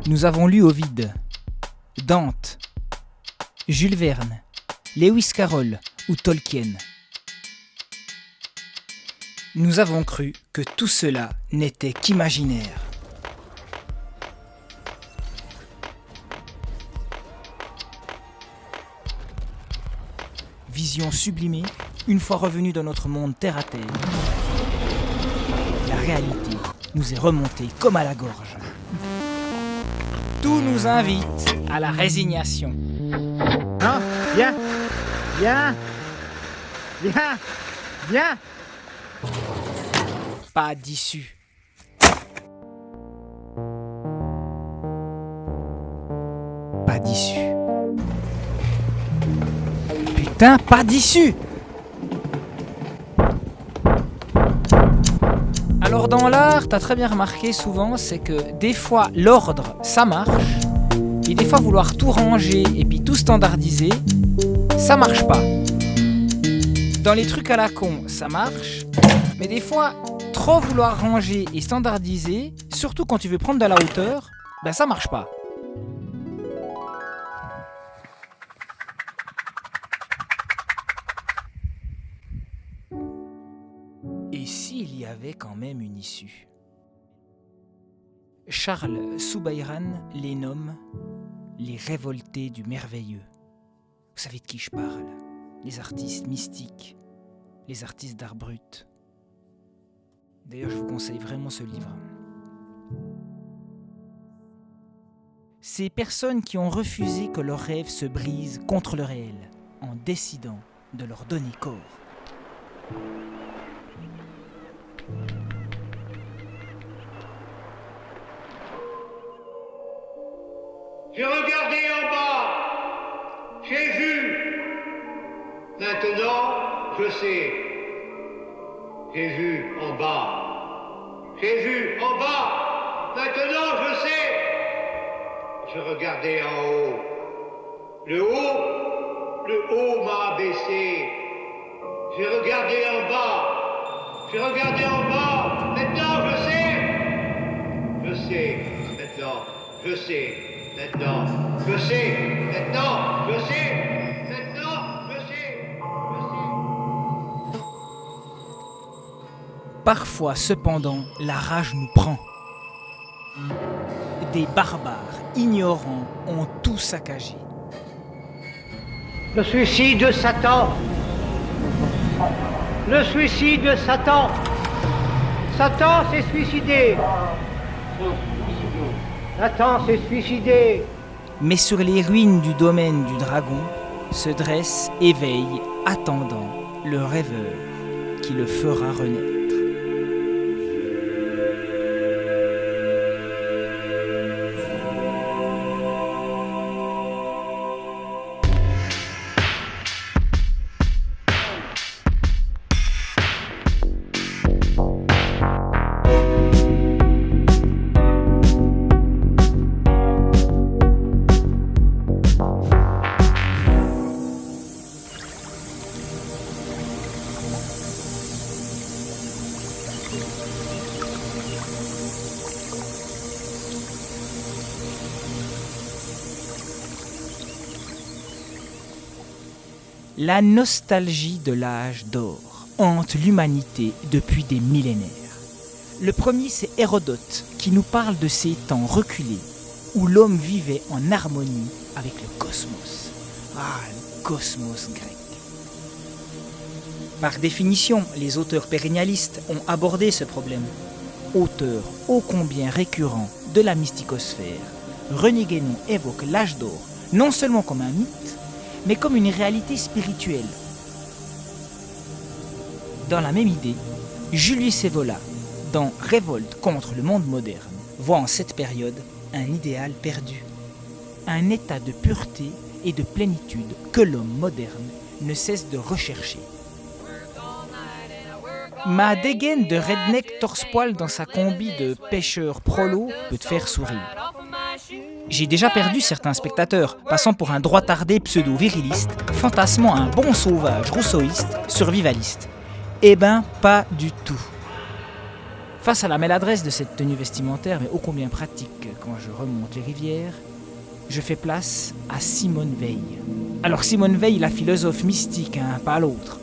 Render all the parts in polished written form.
Nous avons lu Ovide, Dante, Jules Verne, Lewis Carroll ou Tolkien. Nous avons cru que tout cela n'était qu'imaginaire. Vision sublimée, une fois revenus dans notre monde terre à terre. La réalité nous est remontée comme à la gorge. Tout nous invite à la résignation. Non, viens, viens, viens, viens. Pas d'issue. Pas d'issue. Putain, pas d'issue. Alors dans l'art, t'as très bien remarqué souvent, c'est que des fois l'ordre, ça marche, et des fois vouloir tout ranger et puis tout standardiser, ça marche pas. Dans les trucs à la con, ça marche, mais des fois, trop vouloir ranger et standardiser, surtout quand tu veux prendre de la hauteur, ben ça marche pas. Et s'il y avait quand même une issue? Charles Subairan les nomme les révoltés du merveilleux. Vous savez de qui je parle? Les artistes mystiques, les artistes d'art brut. D'ailleurs, je vous conseille vraiment ce livre. Ces personnes qui ont refusé que leurs rêves se brisent contre le réel en décidant de leur donner corps. J'ai regardé en bas, j'ai vu. Maintenant, je sais. J'ai vu en bas. J'ai vu en bas. Maintenant, je sais. Je regardais en haut. Le haut m'a abaissé. J'ai regardé en bas. J'ai regardé en bas. Maintenant, je sais. Je sais. Maintenant, je sais. Maintenant, je sais. Maintenant, je sais. Maintenant, je sais. Parfois, cependant, la rage nous prend. Des barbares ignorants ont tout saccagé. Le suicide de Satan. Le suicide de Satan. Satan s'est suicidé. Satan s'est suicidé. Mais sur les ruines du domaine du dragon se dresse et veille, attendant le rêveur qui le fera renaître. La nostalgie de l'âge d'or hante l'humanité depuis des millénaires. Le premier, c'est Hérodote, qui nous parle de ces temps reculés où l'homme vivait en harmonie avec le cosmos. Ah, le cosmos grec. Par définition, les auteurs pérennialistes ont abordé ce problème. Auteur ô combien récurrent de la mysticosphère, René Guénon évoque l'âge d'or non seulement comme un mythe, mais comme une réalité spirituelle. Dans la même idée, Julius Evola, dans Révolte contre le monde moderne, voit en cette période un idéal perdu, un état de pureté et de plénitude que l'homme moderne ne cesse de rechercher. Ma dégaine de redneck torse-poil dans sa combi de pêcheur prolo peut te faire sourire. J'ai déjà perdu certains spectateurs, passant pour un droitardé pseudo-viriliste, fantasmant un bon sauvage rousseauiste, survivaliste. Eh ben, pas du tout. Face à la maladresse de cette tenue vestimentaire, mais ô combien pratique quand je remonte les rivières, je fais place à Simone Veil. Alors Simone Veil, la philosophe mystique, pas l'autre.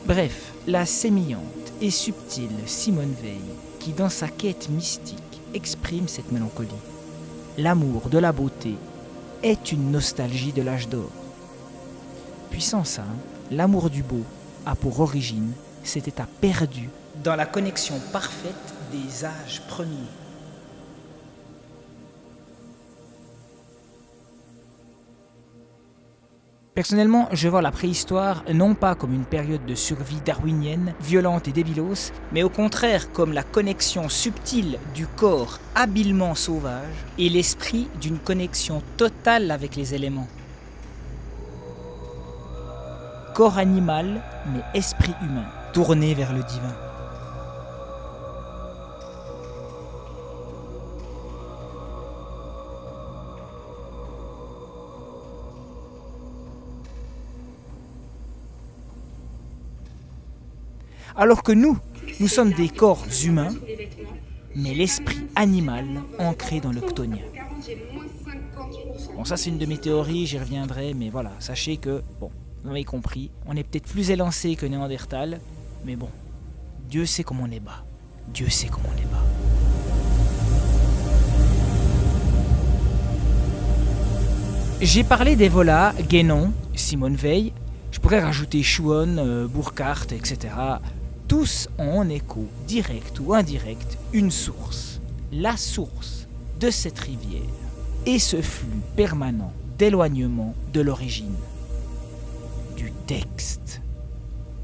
Bref, la sémillante et subtile Simone Veil, qui dans sa quête mystique exprime cette mélancolie. L'amour de la beauté est une nostalgie de l'âge d'or. Puissant ça, l'amour du beau a pour origine cet état perdu dans la connexion parfaite des âges premiers. Personnellement, je vois la préhistoire non pas comme une période de survie darwinienne, violente et débilos, mais au contraire comme la connexion subtile du corps habilement sauvage et l'esprit d'une connexion totale avec les éléments. Corps animal, mais esprit humain, tourné vers le divin. Alors que nous sommes des corps humains, mais l'esprit animal ancré dans le chtonien. Bon, ça c'est une de mes théories, j'y reviendrai, mais voilà, sachez que, bon, vous m'avez compris, on est peut-être plus élancé que Néandertal, mais bon, Dieu sait comment on est bas. Dieu sait comment on est bas. J'ai parlé d'Evola, Guénon, Simone Veil, je pourrais rajouter Schuon, Burckhardt, etc. Tous ont en écho, direct ou indirect, une source. La source de cette rivière et ce flux permanent d'éloignement de l'origine. Du texte.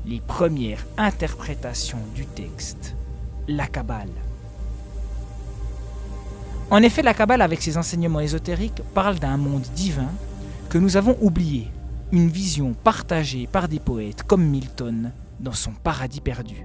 Les premières interprétations du texte. La Kabbale. En effet, la Kabbale, avec ses enseignements ésotériques, parle d'un monde divin que nous avons oublié. Une vision partagée par des poètes comme Milton dans son Paradis perdu.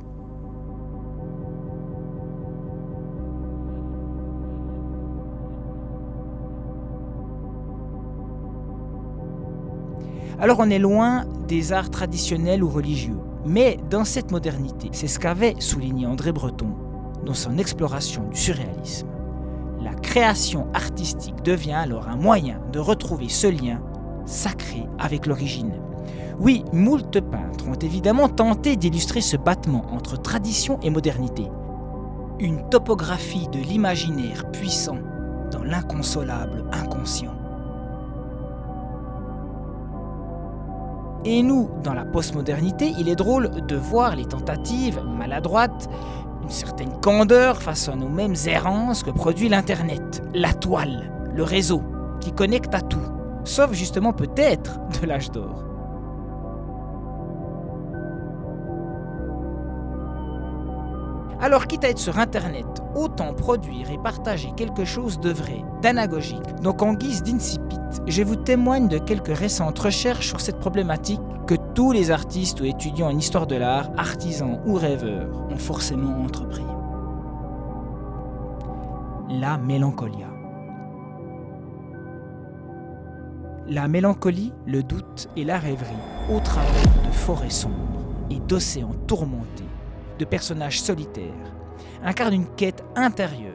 Alors on est loin des arts traditionnels ou religieux, mais dans cette modernité, c'est ce qu'avait souligné André Breton dans son exploration du surréalisme. La création artistique devient alors un moyen de retrouver ce lien sacré avec l'origine. Oui, moult peintres ont évidemment tenté d'illustrer ce battement entre tradition et modernité. Une topographie de l'imaginaire puissant dans l'inconsolable inconscient. Et nous, dans la postmodernité, il est drôle de voir les tentatives maladroites, une certaine candeur face à nos mêmes errances que produit l'Internet, la toile, le réseau, qui connecte à tout, sauf justement peut-être de l'âge d'or. Alors quitte à être sur Internet, autant produire et partager quelque chose de vrai, d'anagogique. Donc en guise d'incipit, je vous témoigne de quelques récentes recherches sur cette problématique que tous les artistes ou étudiants en histoire de l'art, artisans ou rêveurs, ont forcément entrepris. La mélancolia. La mélancolie, le doute et la rêverie au travers de forêts sombres et d'océans tourmentés, de personnages solitaires, incarne une quête intérieure,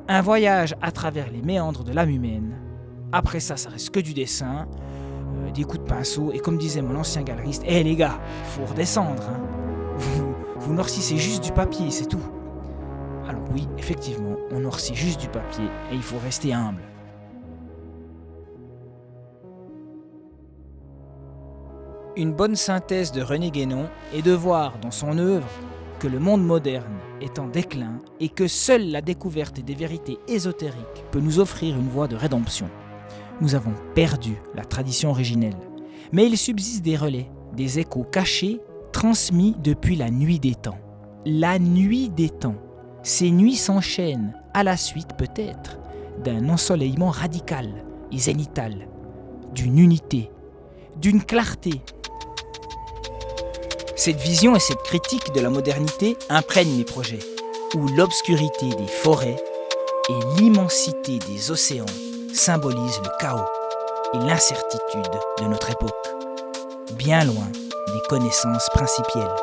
un voyage à travers les méandres de l'âme humaine. Après ça reste que du dessin, des coups de pinceau, et comme disait mon ancien galeriste, les gars, faut redescendre, vous noircissez juste du papier, c'est tout. Alors oui, effectivement, on noircit juste du papier, et il faut rester humble. Une bonne synthèse de René Guénon est de voir dans son œuvre que le monde moderne est en déclin et que seule la découverte des vérités ésotériques peut nous offrir une voie de rédemption. Nous avons perdu la tradition originelle, mais il subsiste des relais, des échos cachés, transmis depuis la nuit des temps. La nuit des temps. Ces nuits s'enchaînent à la suite peut-être d'un ensoleillement radical et zénithal, d'une unité, d'une clarté. Cette vision et cette critique de la modernité imprègnent mes projets, où l'obscurité des forêts et l'immensité des océans symbolisent le chaos et l'incertitude de notre époque, bien loin des connaissances principielles.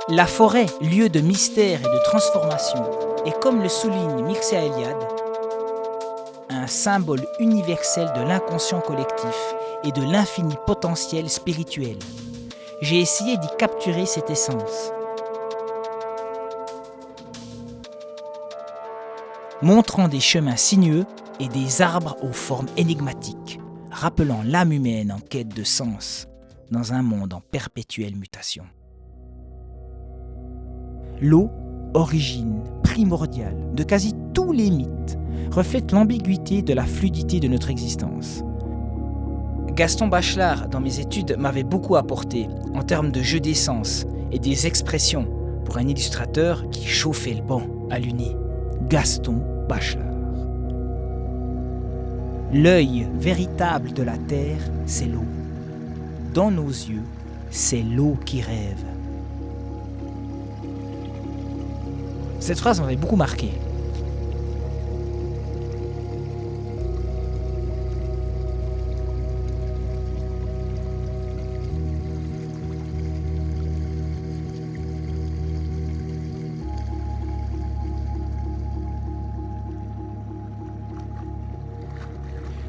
La forêt, lieu de mystère et de transformation, est comme le souligne Mircea Eliade, un symbole universel de l'inconscient collectif et de l'infini potentiel spirituel. J'ai essayé d'y capturer cette essence. Montrant des chemins sinueux et des arbres aux formes énigmatiques, rappelant l'âme humaine en quête de sens dans un monde en perpétuelle mutation. L'eau, origine primordiale de quasi tous les mythes, reflète l'ambiguïté de la fluidité de notre existence. Gaston Bachelard, dans mes études, m'avait beaucoup apporté en termes de jeu d'essence et des expressions pour un illustrateur qui chauffait le banc à l'uni. Gaston Bachelard. L'œil véritable de la terre, c'est l'eau. Dans nos yeux, c'est l'eau qui rêve. Cette phrase m'avait beaucoup marqué.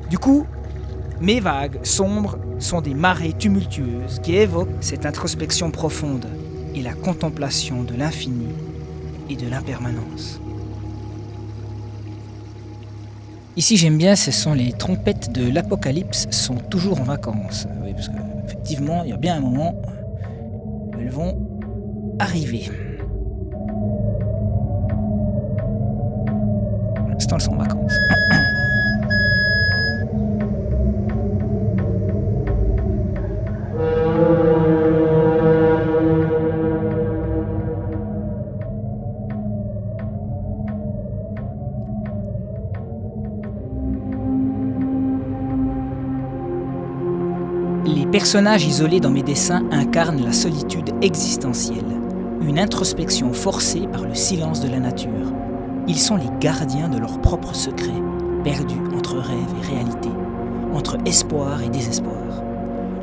Du coup, mes vagues sombres sont des marées tumultueuses qui évoquent cette introspection profonde et la contemplation de l'infini et de l'impermanence. Ici, j'aime bien, ce sont les trompettes de l'Apocalypse sont toujours en vacances. Oui, parce qu'effectivement, il y a bien un moment où elles vont arriver. Pour l'instant, elles sont en vacances. Les personnages isolés dans mes dessins incarnent la solitude existentielle, une introspection forcée par le silence de la nature. Ils sont les gardiens de leurs propres secrets, perdus entre rêve et réalité, entre espoir et désespoir.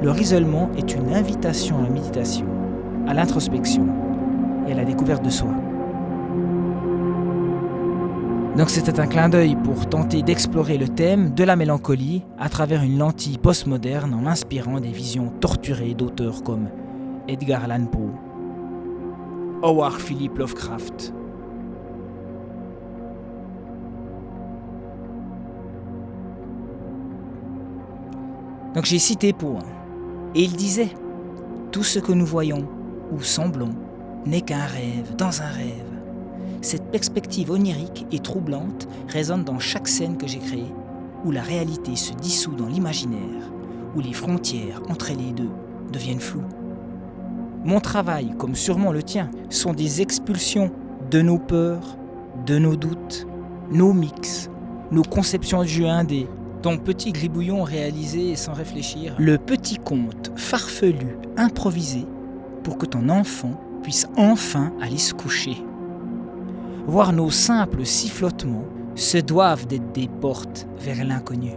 Leur isolement est une invitation à la méditation, à l'introspection et à la découverte de soi. Donc c'était un clin d'œil pour tenter d'explorer le thème de la mélancolie à travers une lentille postmoderne en m'inspirant des visions torturées d'auteurs comme Edgar Allan Poe, Howard Philip Lovecraft. Donc j'ai cité Poe, et il disait « Tout ce que nous voyons ou semblons n'est qu'un rêve dans un rêve. » Cette perspective onirique et troublante résonne dans chaque scène que j'ai créée, où la réalité se dissout dans l'imaginaire, où les frontières entre les deux deviennent floues. Mon travail, comme sûrement le tien, sont des expulsions de nos peurs, de nos doutes, nos mix, nos conceptions de jeu indé, ton petit gribouillon réalisé sans réfléchir, le petit conte farfelu, improvisé, pour que ton enfant puisse enfin aller se coucher. Voir nos simples sifflotements se doivent d'être des portes vers l'inconnu,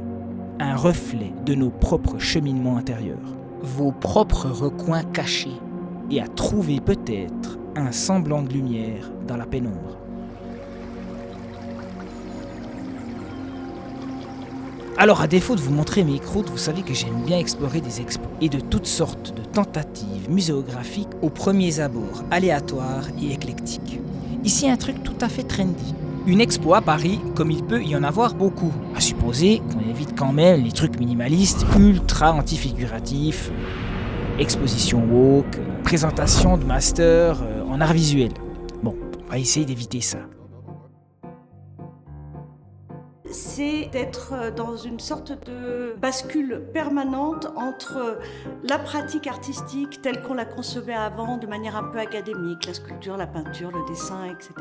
un reflet de nos propres cheminements intérieurs, vos propres recoins cachés, et à trouver peut-être un semblant de lumière dans la pénombre. Alors, à défaut de vous montrer mes croûtes, vous savez que j'aime bien explorer des expos et de toutes sortes de tentatives muséographiques aux premiers abords, aléatoires et éclectiques. Ici, un truc tout à fait trendy. Une expo à Paris, comme il peut y en avoir beaucoup. À supposer qu'on évite quand même les trucs minimalistes, ultra antifiguratifs, exposition woke, présentation de master en art visuel. Bon, on va essayer d'éviter ça. C'est d'être dans une sorte de bascule permanente entre la pratique artistique telle qu'on la concevait avant, de manière un peu académique, la sculpture, la peinture, le dessin, etc.,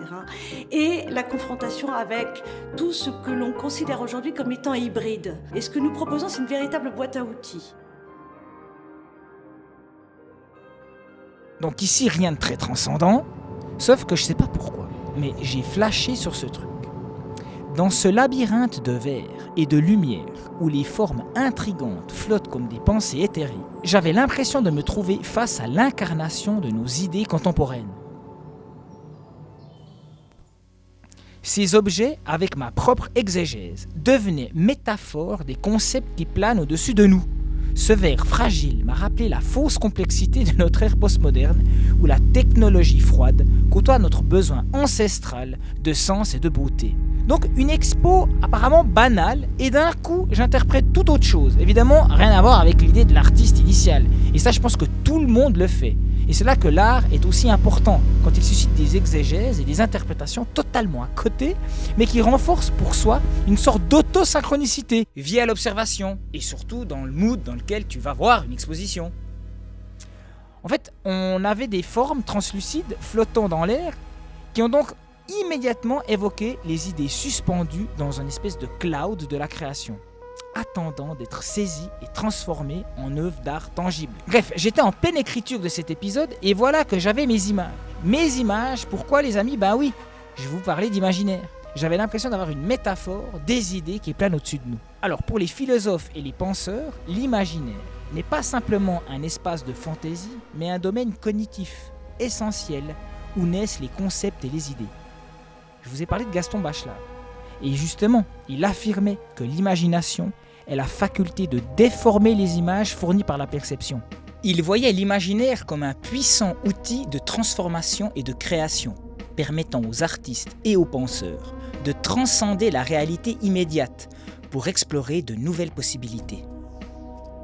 et la confrontation avec tout ce que l'on considère aujourd'hui comme étant hybride. Et ce que nous proposons, c'est une véritable boîte à outils. Donc ici, rien de très transcendant, sauf que je sais pas pourquoi, mais j'ai flashé sur ce truc. Dans ce labyrinthe de verre et de lumière où les formes intrigantes flottent comme des pensées éthérées, j'avais l'impression de me trouver face à l'incarnation de nos idées contemporaines. Ces objets, avec ma propre exégèse, devenaient métaphores des concepts qui planent au-dessus de nous. Ce verre fragile m'a rappelé la fausse complexité de notre ère postmoderne où la technologie froide côtoie notre besoin ancestral de sens et de beauté. Donc une expo apparemment banale et d'un coup j'interprète tout autre chose. Évidemment rien à voir avec l'idée de l'artiste initial. Et ça je pense que tout le monde le fait. Et c'est là que l'art est aussi important, quand il suscite des exégèses et des interprétations totalement à côté, mais qui renforcent pour soi une sorte d'autosynchronicité via l'observation, et surtout dans le mood dans lequel tu vas voir une exposition. En fait, on avait des formes translucides flottant dans l'air, qui ont donc immédiatement évoqué les idées suspendues dans une espèce de cloud de la création, attendant d'être saisi et transformé en œuvre d'art tangible. Bref, j'étais en pleine écriture de cet épisode et voilà que j'avais mes images. Mes images, pourquoi les amis ? Ben oui, je vais vous parler d'imaginaire. J'avais l'impression d'avoir une métaphore des idées qui planent au-dessus de nous. Alors pour les philosophes et les penseurs, l'imaginaire n'est pas simplement un espace de fantaisie, mais un domaine cognitif, essentiel, où naissent les concepts et les idées. Je vous ai parlé de Gaston Bachelard. Et justement, il affirmait que l'imagination est la faculté de déformer les images fournies par la perception. Il voyait l'imaginaire comme un puissant outil de transformation et de création, permettant aux artistes et aux penseurs de transcender la réalité immédiate pour explorer de nouvelles possibilités.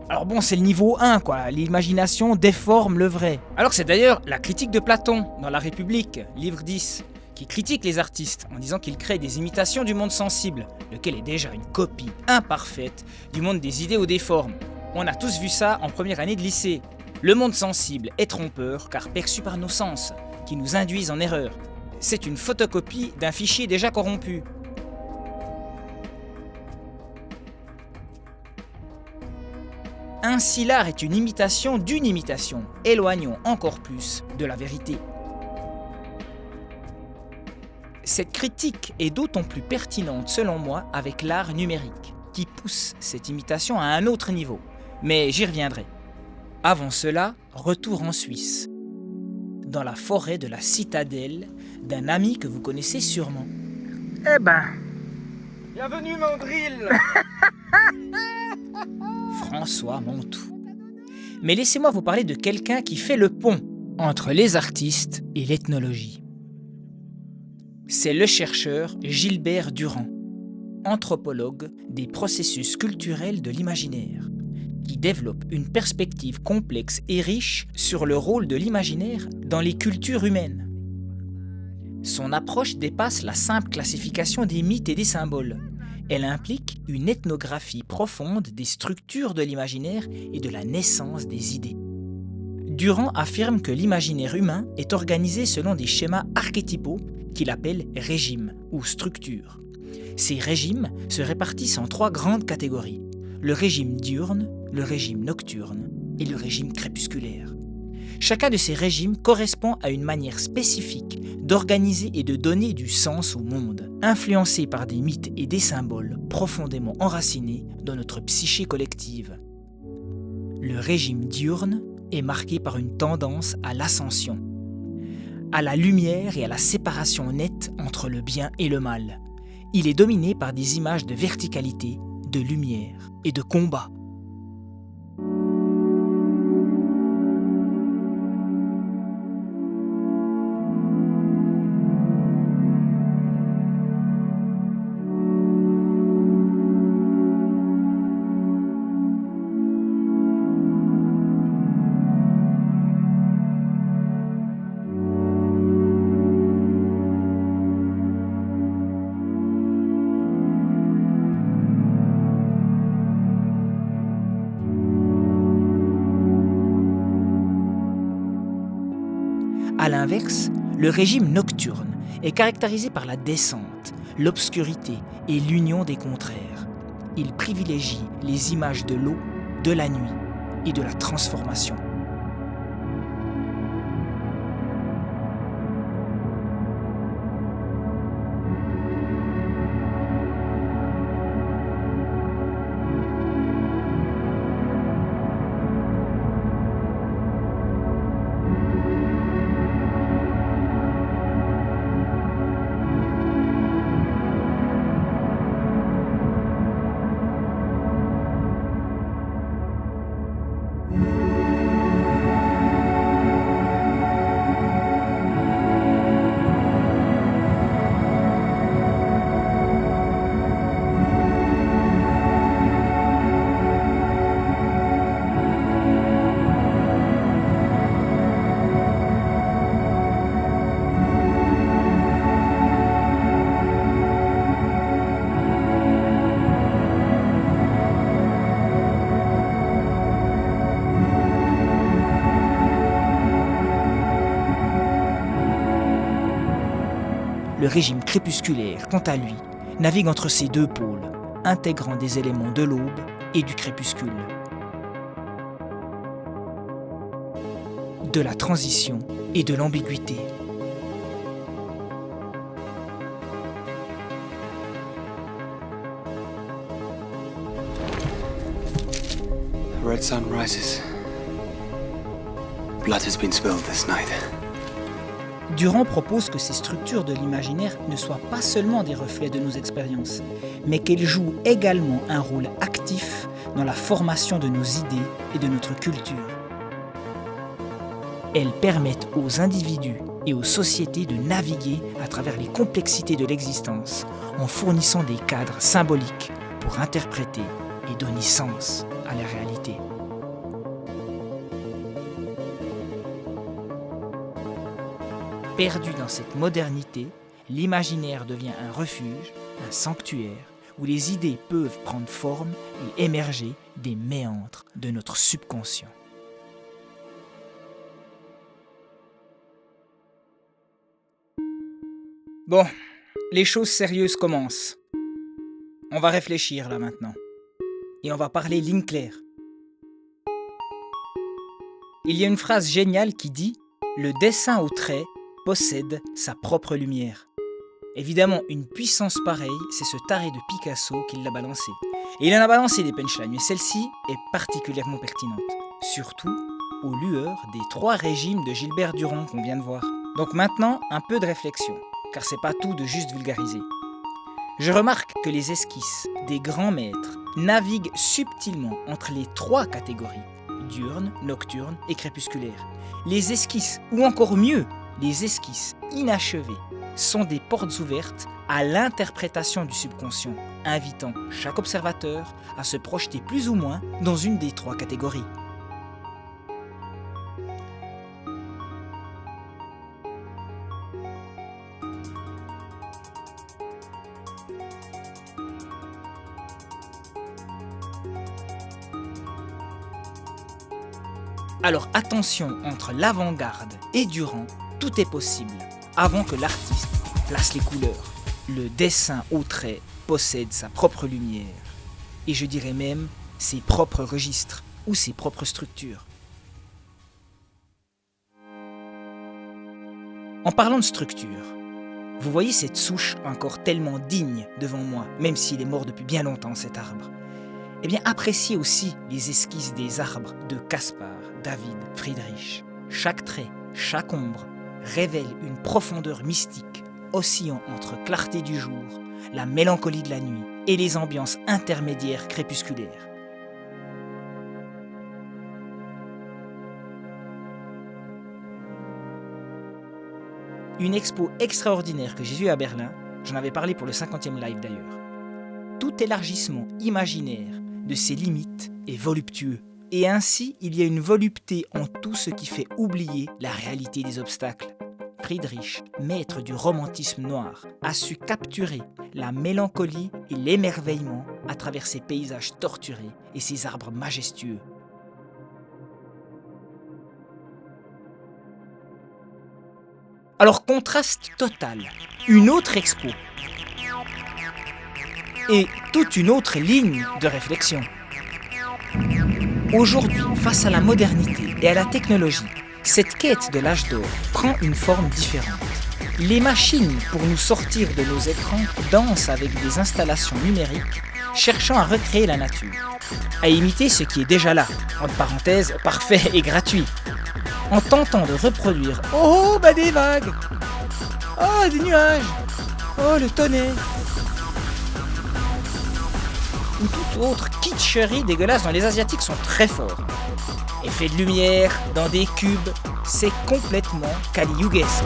Alors bon, c'est le niveau 1 quoi, l'imagination déforme le vrai. Alors c'est d'ailleurs la critique de Platon dans La République, livre 10, qui critique les artistes en disant qu'ils créent des imitations du monde sensible, lequel est déjà une copie imparfaite du monde des idées ou des formes. On a tous vu ça en première année de lycée. Le monde sensible est trompeur car perçu par nos sens, qui nous induisent en erreur. C'est une photocopie d'un fichier déjà corrompu. Ainsi l'art est une imitation d'une imitation. Éloignons encore plus de la vérité. Cette critique est d'autant plus pertinente selon moi avec l'art numérique, qui pousse cette imitation à un autre niveau. Mais j'y reviendrai. Avant cela, retour en Suisse, dans la forêt de la citadelle d'un ami que vous connaissez sûrement. Eh ben... Bienvenue Mandrill. François Montou. Mais laissez-moi vous parler de quelqu'un qui fait le pont entre les artistes et l'ethnologie. C'est le chercheur Gilbert Durand, anthropologue des processus culturels de l'imaginaire, qui développe une perspective complexe et riche sur le rôle de l'imaginaire dans les cultures humaines. Son approche dépasse la simple classification des mythes et des symboles. Elle implique une ethnographie profonde des structures de l'imaginaire et de la naissance des idées. Durand affirme que l'imaginaire humain est organisé selon des schémas archétypaux qu'il appelle régimes ou structures. Ces régimes se répartissent en 3 grandes catégories: le régime diurne, le régime nocturne et le régime crépusculaire. Chacun de ces régimes correspond à une manière spécifique d'organiser et de donner du sens au monde, influencé par des mythes et des symboles profondément enracinés dans notre psyché collective. Le régime diurne est marqué par une tendance à l'ascension, à la lumière et à la séparation nette entre le bien et le mal. Il est dominé par des images de verticalité, de lumière et de combat. A l'inverse, le régime nocturne est caractérisé par la descente, l'obscurité et l'union des contraires. Il privilégie les images de l'eau, de la nuit et de la transformation. Le régime crépusculaire, quant à lui, navigue entre ces deux pôles, intégrant des éléments de l'aube et du crépuscule. De la transition et de l'ambiguïté. The red sun rises. Blood has been spilled this night. Durand propose que ces structures de l'imaginaire ne soient pas seulement des reflets de nos expériences, mais qu'elles jouent également un rôle actif dans la formation de nos idées et de notre culture. Elles permettent aux individus et aux sociétés de naviguer à travers les complexités de l'existence en fournissant des cadres symboliques pour interpréter et donner sens à la réalité. Perdu dans cette modernité, l'imaginaire devient un refuge, un sanctuaire, où les idées peuvent prendre forme et émerger des méandres de notre subconscient. Bon, les choses sérieuses commencent. On va réfléchir là maintenant. Et on va parler ligne claire. Il y a une phrase géniale qui dit « Le dessin au trait possède sa propre lumière ». Évidemment, une puissance pareille, c'est ce taré de Picasso qui l'a balancé. Et il en a balancé des punchlines, mais celle-ci est particulièrement pertinente. Surtout aux lueurs des 3 régimes de Gilbert Durand qu'on vient de voir. Donc maintenant, un peu de réflexion, car c'est pas tout de juste vulgariser. Je remarque que les esquisses des grands maîtres naviguent subtilement entre les 3 catégories, diurne, nocturne et crépusculaire. Les esquisses, ou encore mieux, les esquisses inachevées, sont des portes ouvertes à l'interprétation du subconscient, invitant chaque observateur à se projeter plus ou moins dans une des 3 catégories. Alors attention, entre l'avant-garde et Durand, tout est possible, avant que l'artiste place les couleurs. Le dessin au trait possède sa propre lumière, et je dirais même ses propres registres ou ses propres structures. En parlant de structure, vous voyez cette souche encore tellement digne devant moi, même s'il est mort depuis bien longtemps cet arbre. Eh bien, appréciez aussi les esquisses des arbres de Caspar, David, Friedrich. Chaque trait, chaque ombre révèle une profondeur mystique, oscillant entre clarté du jour, la mélancolie de la nuit et les ambiances intermédiaires crépusculaires. Une expo extraordinaire que j'ai vue à Berlin, j'en avais parlé pour le 50e live d'ailleurs. Tout élargissement imaginaire de ses limites est voluptueux. Et ainsi, il y a une volupté en tout ce qui fait oublier la réalité des obstacles. Friedrich, maître du romantisme noir, a su capturer la mélancolie et l'émerveillement à travers ces paysages torturés et ces arbres majestueux. Alors, contraste total, une autre expo et toute une autre ligne de réflexion. Aujourd'hui, face à la modernité et à la technologie, cette quête de l'âge d'or prend une forme différente. Les machines, pour nous sortir de nos écrans, dansent avec des installations numériques, cherchant à recréer la nature, à imiter ce qui est déjà là, entre parenthèses, parfait et gratuit, en tentant de reproduire « Oh, bah des vagues !»« Oh, des nuages !»« Oh, le tonnerre !» ou toute autre kitscherie dégueulasse dont les Asiatiques sont très forts. Effet de lumière dans des cubes, c'est complètement kali-yugesque.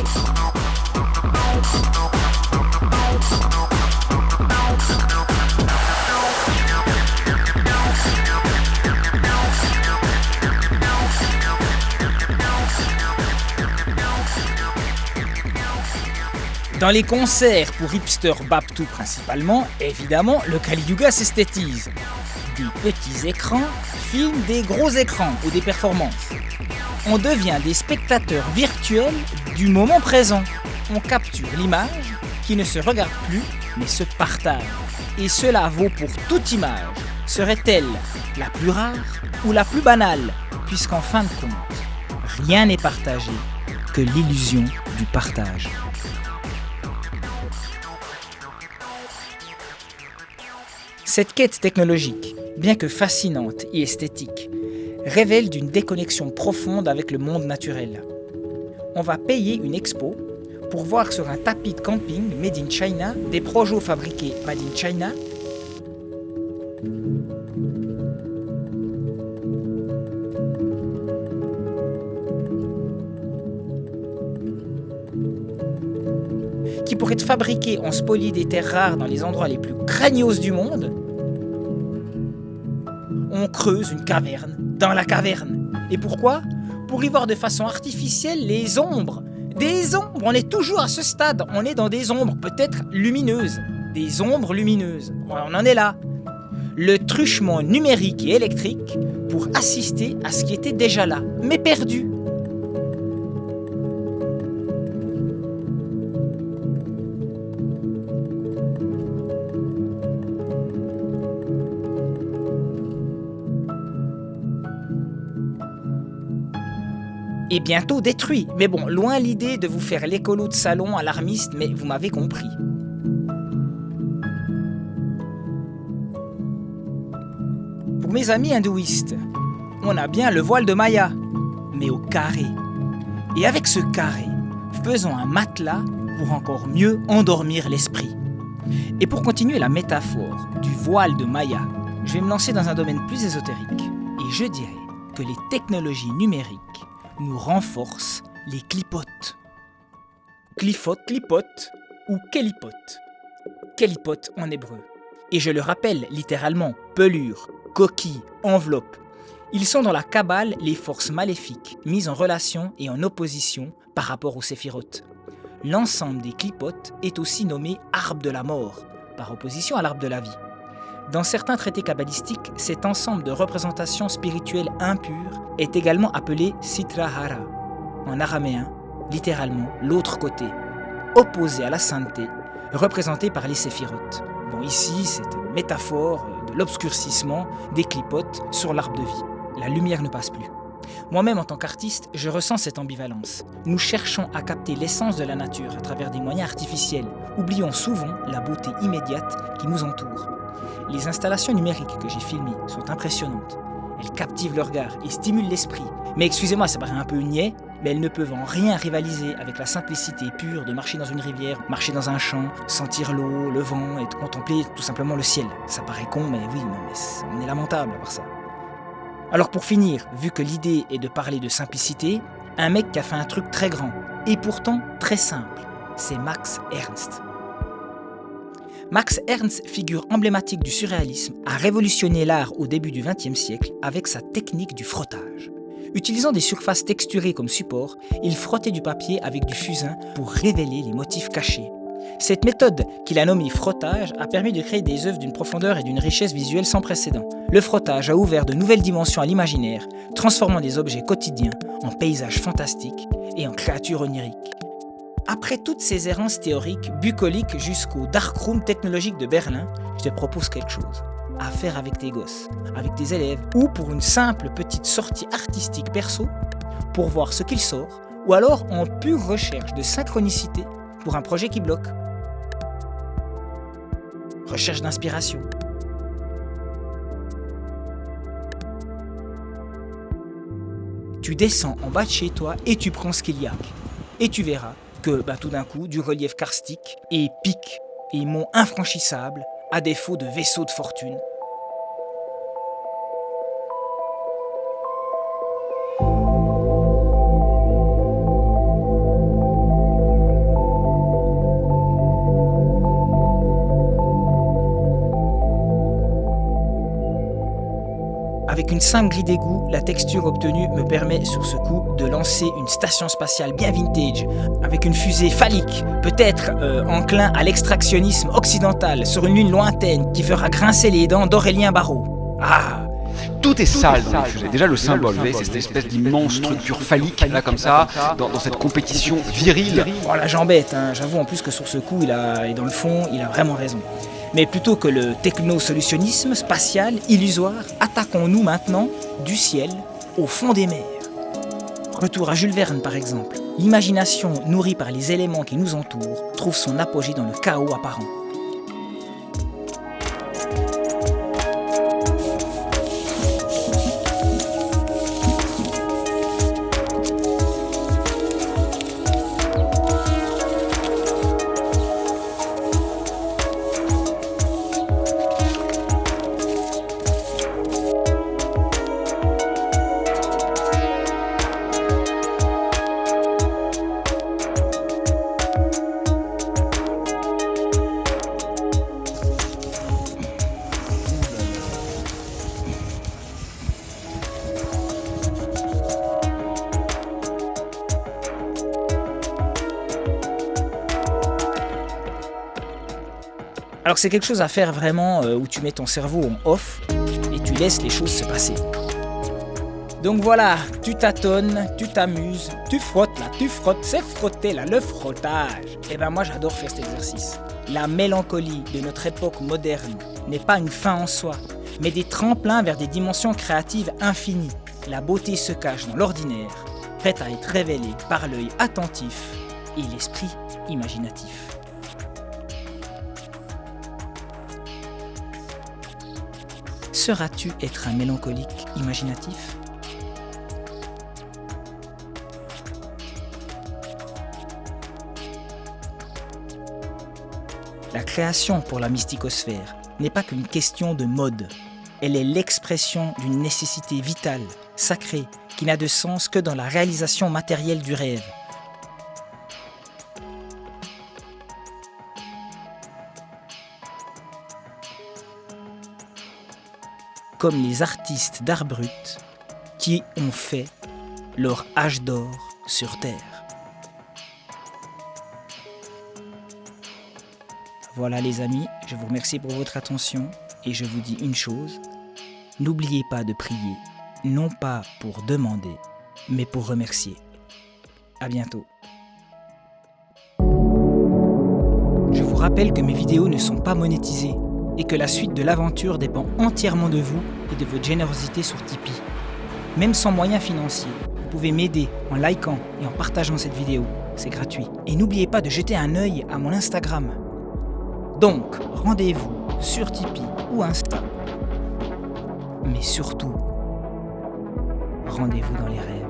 Dans les concerts pour hipsters Baptou principalement, évidemment, le Kali-Yuga s'esthétise. Des petits écrans filment des gros écrans ou des performances. On devient des spectateurs virtuels du moment présent. On capture l'image qui ne se regardent plus, mais se partagent. Et cela vaut pour toute image. Serait-elle la plus rare ou la plus banale, puisqu'en fin de compte, rien n'est partagé que l'illusion du partage. Cette quête technologique, bien que fascinante et esthétique, révèle d'une déconnexion profonde avec le monde naturel. On va payer une expo pour voir sur un tapis de camping made in China des projets fabriqués made in China qui pourraient être fabriqués en spoliés des terres rares dans les endroits les plus grandioses du monde. On creuse une caverne dans la caverne. Et pourquoi ? Pour y voir de façon artificielle les ombres. Des ombres, on est toujours à ce stade, on est dans des ombres peut-être lumineuses. Des ombres lumineuses, on en est là. Le truchement numérique et électrique pour assister à ce qui était déjà là, mais perdu. Et bientôt détruit. Mais bon, loin l'idée de vous faire l'écolo de salon alarmiste, mais vous m'avez compris. Pour mes amis hindouistes, on a bien le voile de Maya, mais au carré. Et avec ce carré, faisons un matelas pour encore mieux endormir l'esprit. Et pour continuer la métaphore du voile de Maya, je vais me lancer dans un domaine plus ésotérique. Et je dirais que les technologies numériques nous renforce les clipotes. Clipote ou kélipote. Kélipote en hébreu. Et je le rappelle littéralement, pelure, coquille, enveloppe. Ils sont dans la Kabbale les forces maléfiques, mises en relation et en opposition par rapport aux séphirotes. L'ensemble des clipotes est aussi nommé arbre de la mort, par opposition à l'arbre de la vie. Dans certains traités kabbalistiques, cet ensemble de représentations spirituelles impures est également appelé Sitra Hara, en araméen, littéralement l'autre côté, opposé à la sainteté, représenté par les séphirotes. Bon, ici, c'est une métaphore de l'obscurcissement des clipotes sur l'arbre de vie. La lumière ne passe plus. Moi-même, en tant qu'artiste, je ressens cette ambivalence. Nous cherchons à capter l'essence de la nature à travers des moyens artificiels, oubliant souvent la beauté immédiate qui nous entoure. Les installations numériques que j'ai filmées sont impressionnantes. Elles captivent le regard et stimulent l'esprit. Mais excusez-moi, ça paraît un peu niais, mais elles ne peuvent en rien rivaliser avec la simplicité pure de marcher dans une rivière, marcher dans un champ, sentir l'eau, le vent et de contempler tout simplement le ciel. Ça paraît con, mais oui, non, mais on est lamentable à part ça. Alors pour finir, vu que l'idée est de parler de simplicité, un mec qui a fait un truc très grand, et pourtant très simple, c'est Max Ernst. Max Ernst, figure emblématique du surréalisme, a révolutionné l'art au début du XXe siècle avec sa technique du frottage. Utilisant des surfaces texturées comme support, il frottait du papier avec du fusain pour révéler les motifs cachés. Cette méthode, qu'il a nommée frottage, a permis de créer des œuvres d'une profondeur et d'une richesse visuelle sans précédent. Le frottage a ouvert de nouvelles dimensions à l'imaginaire, transformant des objets quotidiens en paysages fantastiques et en créatures oniriques. Après toutes ces errances théoriques, bucoliques jusqu'au darkroom technologique de Berlin, je te propose quelque chose à faire avec tes gosses, avec tes élèves, ou pour une simple petite sortie artistique perso, pour voir ce qu'il sort, ou alors en pure recherche de synchronicité pour un projet qui bloque. Recherche d'inspiration. Tu descends en bas de chez toi et tu prends ce qu'il y a. Et tu verras que tout d'un coup, du relief karstique et pics et monts infranchissables à défaut de vaisseaux de fortune. Avec une simple grille d'égout, la texture obtenue me permet sur ce coup de lancer une station spatiale bien vintage, avec une fusée phallique, peut-être enclin à l'extractionnisme occidental sur une lune lointaine qui fera grincer les dents d'Aurélien Barraud. Ah, Tout est sale dans les fusées. Déjà le symbole, vous voyez, c'est cette espèce d'immense structure phallique, là comme ça, dans cette compétition virile. Oh, la jambette, hein. J'avoue en plus que sur ce coup, et dans le fond, il a vraiment raison. Mais plutôt que le techno-solutionnisme spatial, illusoire, attaquons-nous maintenant du ciel au fond des mers. Retour à Jules Verne par exemple. L'imagination nourrie par les éléments qui nous entourent trouve son apogée dans le chaos apparent. Alors c'est quelque chose à faire vraiment où tu mets ton cerveau en off et tu laisses les choses se passer. Donc voilà, tu tâtonnes, tu t'amuses, tu frottes là, tu frottes, c'est frotter là, le frottage. Et ben moi j'adore faire cet exercice. La mélancolie de notre époque moderne n'est pas une fin en soi, mais des tremplins vers des dimensions créatives infinies. La beauté se cache dans l'ordinaire, prête à être révélée par l'œil attentif et l'esprit imaginatif. Sauras-tu être un mélancolique imaginatif ? La création pour la mysticosphère n'est pas qu'une question de mode. Elle est l'expression d'une nécessité vitale, sacrée, qui n'a de sens que dans la réalisation matérielle du rêve. Comme les artistes d'art brut qui ont fait leur âge d'or sur Terre. Voilà les amis, je vous remercie pour votre attention et je vous dis une chose, n'oubliez pas de prier, non pas pour demander, mais pour remercier. À bientôt. Je vous rappelle que mes vidéos ne sont pas monétisées et que la suite de l'aventure dépend entièrement de vous et de votre générosité sur Tipeee. Même sans moyens financiers, vous pouvez m'aider en likant et en partageant cette vidéo, c'est gratuit. Et n'oubliez pas de jeter un œil à mon Instagram. Donc, rendez-vous sur Tipeee ou Insta. Mais surtout, rendez-vous dans les rêves.